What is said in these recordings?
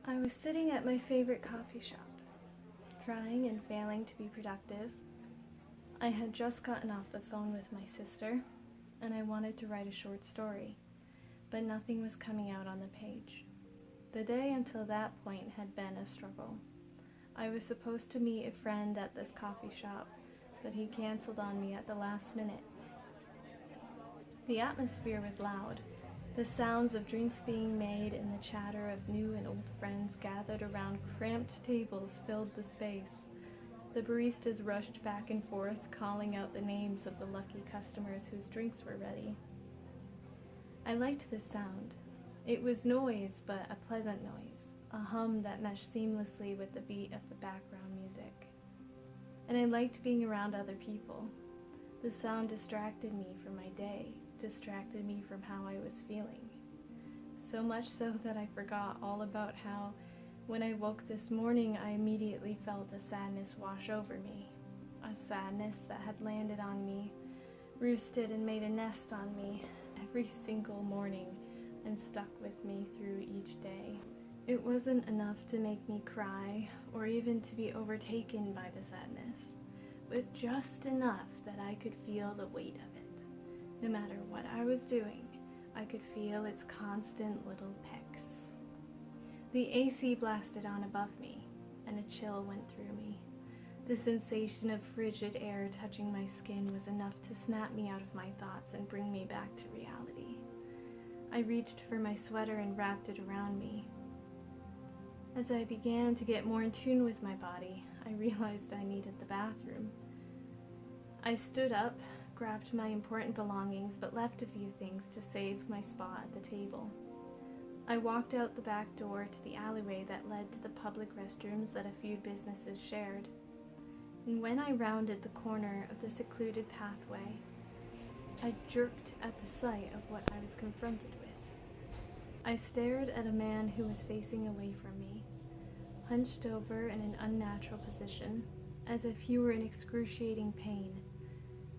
I was sitting at my favorite coffee shop, trying and failing to be productive. I had just gotten off the phone with my sister, and I wanted to write a short story, but nothing was coming out on the page. The day until that point had been a struggle. I was supposed to meet a friend at this coffee shop, but he canceled on me at the last minute. The atmosphere was loud. The sounds of drinks being made and the chatter of new and old friends gathered around cramped tables filled the space. The baristas rushed back and forth, calling out the names of the lucky customers whose drinks were ready. I liked this sound. It was noise, but a pleasant noise, a hum that meshed seamlessly with the beat of the background music. And I liked being around other people. The sound distracted me from my day, distracted me from how I was feeling. So much so that I forgot all about how, when I woke this morning, I immediately felt a sadness wash over me. A sadness that had landed on me, roosted and made a nest on me every single morning and stuck with me through each day. It wasn't enough to make me cry or even to be overtaken by the sadness, but just enough that I could feel the weight of it. No matter what I was doing, I could feel its constant little pecks. The AC blasted on above me, and a chill went through me. The sensation of frigid air touching my skin was enough to snap me out of my thoughts and bring me back to reality. I reached for my sweater and wrapped it around me. As I began to get more in tune with my body, I realized I needed the bathroom. I stood up, grabbed my important belongings, but left a few things to save my spot at the table. I walked out the back door to the alleyway that led to the public restrooms that a few businesses shared. And when I rounded the corner of the secluded pathway, I jerked at the sight of what I was confronted with. I stared at a man who was facing away from me, hunched over in an unnatural position, as if he were in excruciating pain,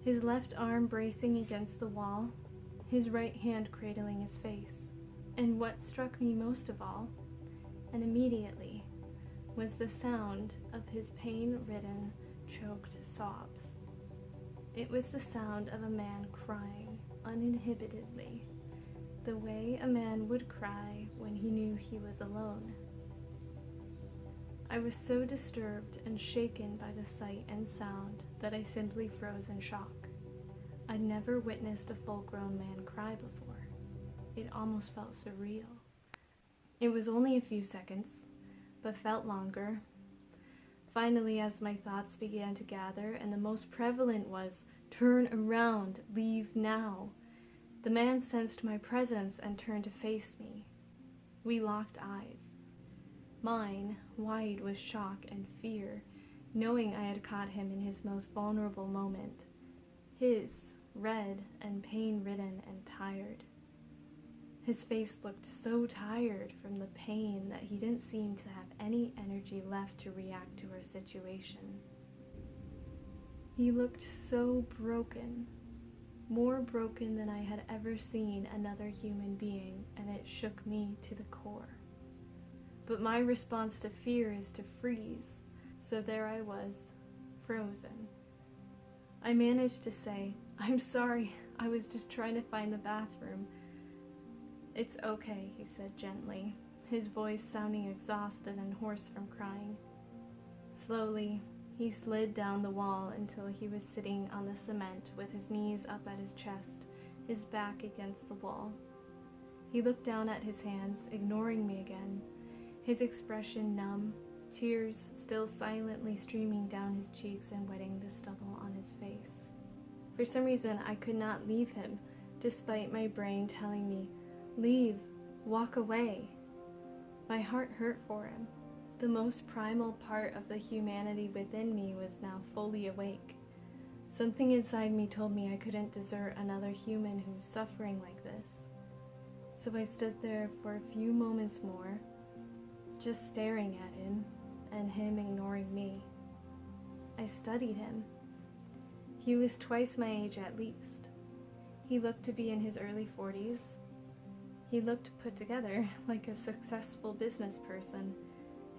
his left arm bracing against the wall, his right hand cradling his face. And what struck me most of all, and immediately, was the sound of his pain-ridden, choked sobs. It was the sound of a man crying uninhibitedly, the way a man would cry when he knew he was alone. I was so disturbed and shaken by the sight and sound that I simply froze in shock. I'd never witnessed a full-grown man cry before. It almost felt surreal. It was only a few seconds, but felt longer. Finally, as my thoughts began to gather, and the most prevalent was, "Turn around, leave now," the man sensed my presence and turned to face me. We locked eyes. Mine, wide with shock and fear, knowing I had caught him in his most vulnerable moment. His, red and pain-ridden and tired. His face looked so tired from the pain that he didn't seem to have any energy left to react to our situation. He looked so broken, more broken than I had ever seen another human being, and it shook me to the core. But my response to fear is to freeze, so there I was, frozen. I managed to say, "I'm sorry, I was just trying to find the bathroom." "It's okay," he said gently, his voice sounding exhausted and hoarse from crying. Slowly, he slid down the wall until he was sitting on the cement with his knees up at his chest, his back against the wall. He looked down at his hands, ignoring me again, his expression numb, tears still silently streaming down his cheeks and wetting the stubble on his face. For some reason, I could not leave him, despite my brain telling me, "Leave, walk away." My heart hurt for him. The most primal part of the humanity within me was now fully awake. Something inside me told me I couldn't desert another human who was suffering like this. So I stood there for a few moments more, just staring at him, and him ignoring me. I studied him. He was twice my age at least. He looked to be in his early 40s. He looked put together, like a successful business person,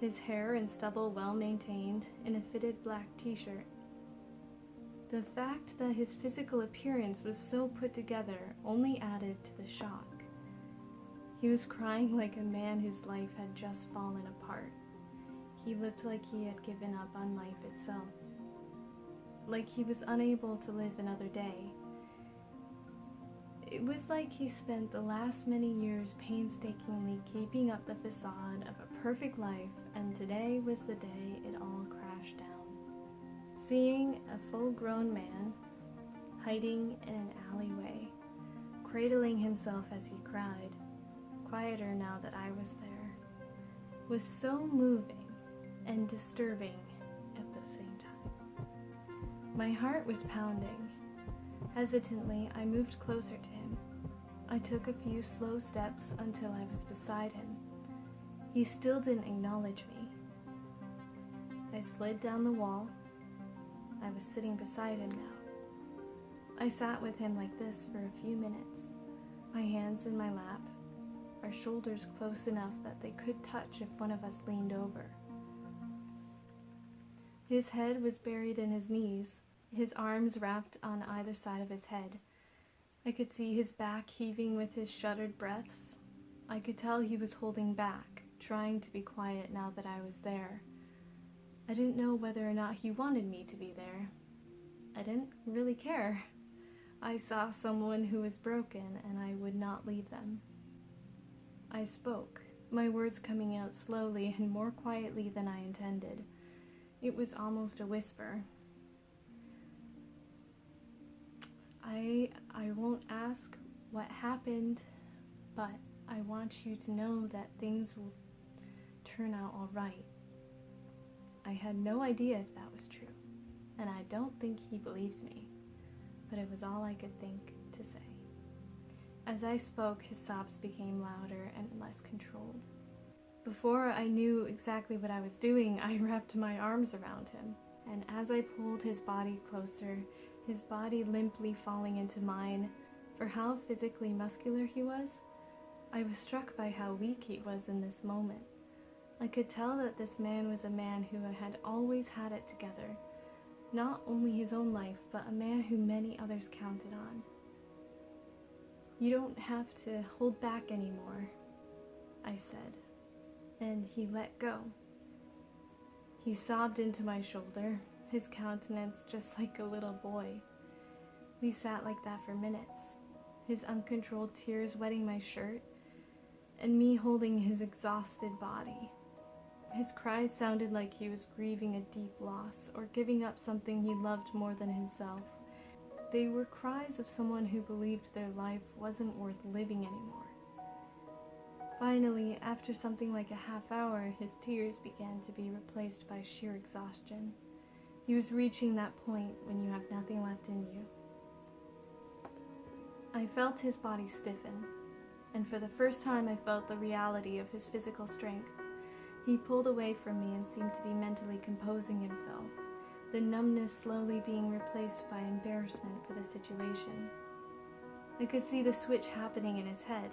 his hair and stubble well maintained, in a fitted black t-shirt. The fact that his physical appearance was so put together only added to the shock. He was crying like a man whose life had just fallen apart. He looked like he had given up on life itself, like he was unable to live another day. It was like he spent the last many years painstakingly keeping up the facade of a perfect life, and today was the day it all crashed down. Seeing a full-grown man hiding in an alleyway, cradling himself as he cried, quieter now that I was there, was so moving and disturbing at the same time. My heart was pounding. Hesitantly, I moved closer to him. I took a few slow steps until I was beside him. He still didn't acknowledge me. I slid down the wall. I was sitting beside him now. I sat with him like this for a few minutes, my hands in my lap, our shoulders close enough that they could touch if one of us leaned over. His head was buried in his knees, his arms wrapped on either side of his head. I could see his back heaving with his shuddered breaths. I could tell he was holding back, trying to be quiet now that I was there. I didn't know whether or not he wanted me to be there. I didn't really care. I saw someone who was broken, and I would not leave them. I spoke, my words coming out slowly and more quietly than I intended. It was almost a whisper. I won't ask what happened, but I want you to know that things will turn out all right. I had no idea if that was true, and I don't think he believed me, but it was all I could think to say. As I spoke, his sobs became louder and less controlled. Before I knew exactly what I was doing, I wrapped my arms around him, and as I pulled his body closer, his body limply falling into mine, for how physically muscular he was, I was struck by how weak he was in this moment. I could tell that this man was a man who had always had it together, not only his own life, but a man who many others counted on. You don't have to hold back anymore, I said, and he let go. He sobbed into my shoulder, his countenance just like a little boy. We sat like that for minutes, his uncontrolled tears wetting my shirt, and me holding his exhausted body. His cries sounded like he was grieving a deep loss or giving up something he loved more than himself. They were cries of someone who believed their life wasn't worth living anymore. Finally, after something like a half hour, his tears began to be replaced by sheer exhaustion. He was reaching that point when you have nothing left in you. I felt his body stiffen, and for the first time I felt the reality of his physical strength. He pulled away from me and seemed to be mentally composing himself, the numbness slowly being replaced by embarrassment for the situation. I could see the switch happening in his head.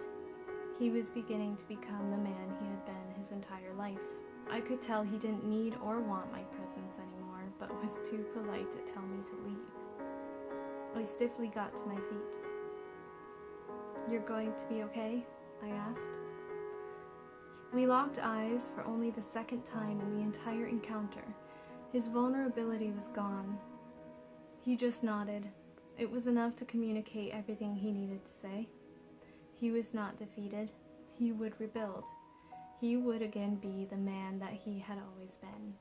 He was beginning to become the man he had been his entire life. I could tell he didn't need or want my presence anymore, but was too polite to tell me to leave. I stiffly got to my feet. "You're going to be okay?" I asked. We locked eyes for only the second time in the entire encounter. His vulnerability was gone. He just nodded. It was enough to communicate everything he needed to say. He was not defeated. He would rebuild. He would again be the man that he had always been.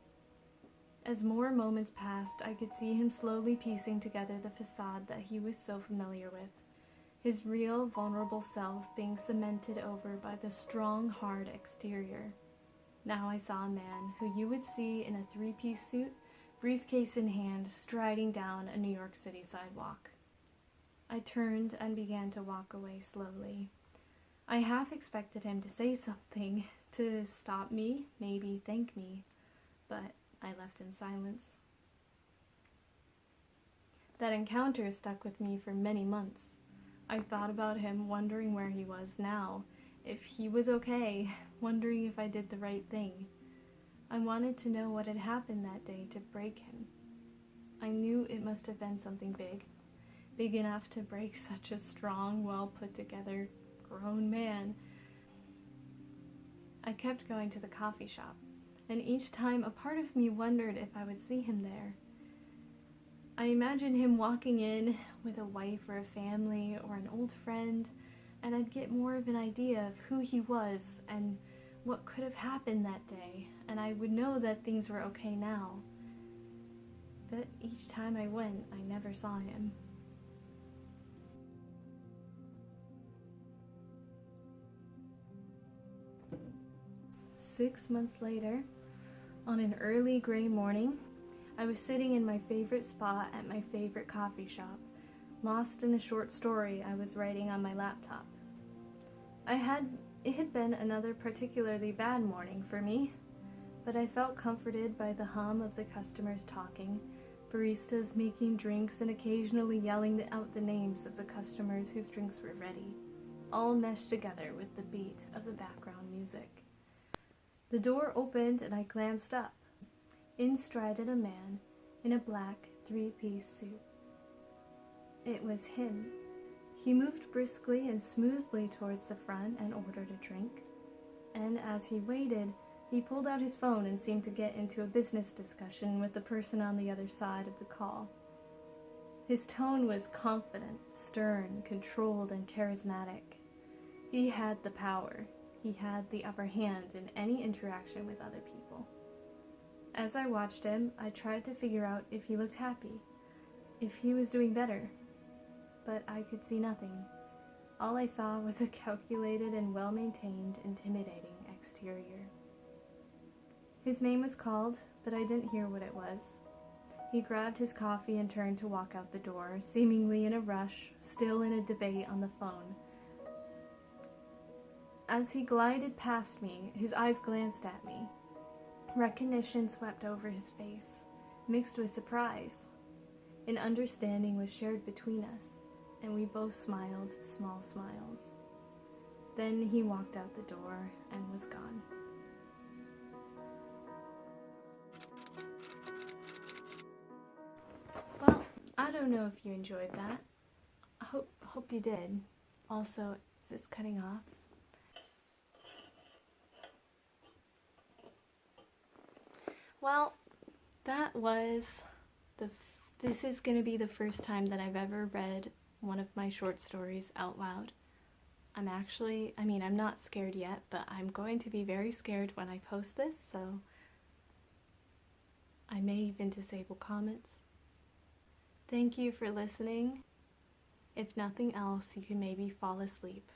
As more moments passed, I could see him slowly piecing together the facade that he was so familiar with. His real, vulnerable self being cemented over by the strong, hard exterior. Now I saw a man who you would see in a three-piece suit, briefcase in hand, striding down a New York City sidewalk. I turned and began to walk away slowly. I half expected him to say something, to stop me, maybe thank me, but I left in silence. That encounter stuck with me for many months. I thought about him, wondering where he was now, if he was okay, wondering if I did the right thing. I wanted to know what had happened that day to break him. I knew it must have been something big enough to break such a strong, well-put-together, grown man. I kept going to the coffee shop, and each time a part of me wondered if I would see him there. I imagined him walking in with a wife or a family or an old friend, and I'd get more of an idea of who he was and what could have happened that day, and I would know that things were okay now. But each time I went, I never saw him. Six months later, on an early gray morning, I was sitting in my favorite spot at my favorite coffee shop, lost in a short story I was writing on my laptop. It had been another particularly bad morning for me, but I felt comforted by the hum of the customers talking, baristas making drinks and occasionally yelling out the names of the customers whose drinks were ready, all meshed together with the beat of the background music. The door opened and I glanced up. In strided a man in a black three-piece suit. It was him. He moved briskly and smoothly towards the front and ordered a drink. And as he waited, he pulled out his phone and seemed to get into a business discussion with the person on the other side of the call. His tone was confident, stern, controlled, and charismatic. He had the power. He had the upper hand in any interaction with other people. As I watched him, I tried to figure out if he looked happy, if he was doing better, but I could see nothing. All I saw was a calculated and well-maintained, intimidating exterior. His name was called, but I didn't hear what it was. He grabbed his coffee and turned to walk out the door, seemingly in a rush, still in a debate on the phone. As he glided past me, his eyes glanced at me. Recognition swept over his face, mixed with surprise. An understanding was shared between us, and we both smiled small smiles. Then he walked out the door and was gone. Well, I don't know if you enjoyed that. I hope you did. Also, is this cutting off? Well, that was this is going to be the first time that I've ever read one of my short stories out loud. I'm not scared yet, but I'm going to be very scared when I post this, so I may even disable comments. Thank you for listening. If nothing else, you can maybe fall asleep.